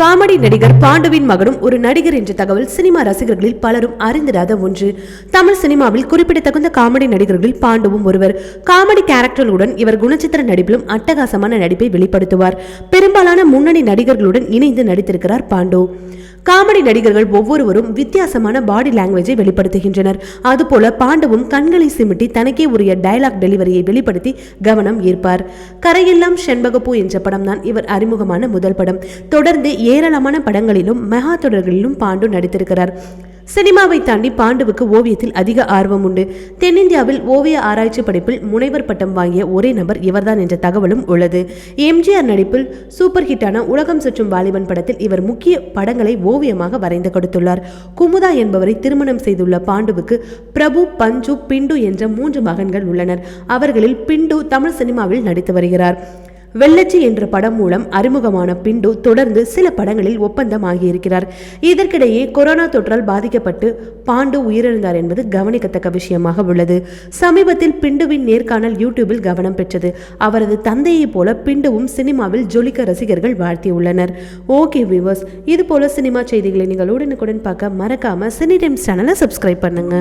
Comedy நடிகர் பாண்டுவின் மகனும் ஒரு நடிகர் என்ற தகவல் சினிமா ரசிகர்களில் பலரும் அறிந்திராத ஒன்று. தமிழ் சினிமாவில் குறிப்பிடத்தகுந்த காமெடி நடிகர்களில் பாண்டுவும் ஒருவர். காமெடி கேரக்டர்களுடன் இவர் குணச்சித்திர நடிப்பிலும் அட்டகாசமான நடிப்பை வெளிப்படுத்துவார். பெரும்பாலான முன்னணி நடிகர்களுடன் இணைந்து நடித்திருக்கிறார் பாண்டு. காமெடி நடிகர்கள் ஒவ்வொருவரும் வித்தியாசமான பாடி லாங்குவேஜை வெளிப்படுத்துகின்றனர். அதுபோல பாண்டுவும் கண்களை சிமிட்டி தனக்கே உரிய டயலாக் டெலிவரியை வெளிப்படுத்தி கவனம் ஈர்ப்பார். கரையெல்லாம் செண்பகப்பூ என்ற படம் தான் இவர் அறிமுகமான முதல் படம். தொடர்ந்து ஏராளமான படங்களிலும் மெகா தொடர்களிலும் பாண்டு நடித்திருக்கிறார். சினிமாவை தாண்டி பாண்டுவுக்கு ஓவியத்தில் அதிக ஆர்வம் உண்டு. தென்னிந்தியாவில் ஓவிய ஆராய்ச்சி படிப்பில் முனைவர் பட்டம் வாங்கிய ஒரே நபர் இவர்தான் என்ற தகவலும் உள்ளது. எம்ஜிஆர் நடிப்பில் சூப்பர் ஹிட்டான உலகம் சுற்றும் வாலிபன் படத்தில் இவர் முக்கிய படங்களை ஓவியமாக வரைந்து கொடுத்துள்ளார். குமுதா என்பவரை திருமணம் செய்துள்ள பாண்டுவுக்கு பிரபு, பஞ்சு, பிண்டு என்ற 3 மகன்கள் உள்ளனர். அவர்களில் பிண்டு தமிழ் சினிமாவில் நடித்து வருகிறார். வெள்ளச்சி என்ற படம் மூலம் அறிமுகமான பிண்டு தொடர்ந்து சில படங்களில் ஒப்பந்தம் ஆகியிருக்கிறார். இதற்கிடையே கொரோனா தொற்றால் பாதிக்கப்பட்டு பாண்டு உயிரிழந்தார் என்பது கவனிக்கத்தக்க விஷயமாக உள்ளது. சமீபத்தில் பிண்டுவின் நேர்காணல் யூடியூபில் கவனம் பெற்றது. அவரது தந்தையை போல பிண்டுவும் சினிமாவில் ஜொலிக்க ரசிகர்கள் வாழ்த்தியுள்ளனர். ஓகே வியூவர்ஸ், இது போல சினிமா செய்திகளை நீங்கள் உடனுக்குடன் பார்க்க மறக்காம சினி டைம்ஸ் சேனலை சப்ஸ்கிரைப் பண்ணுங்க.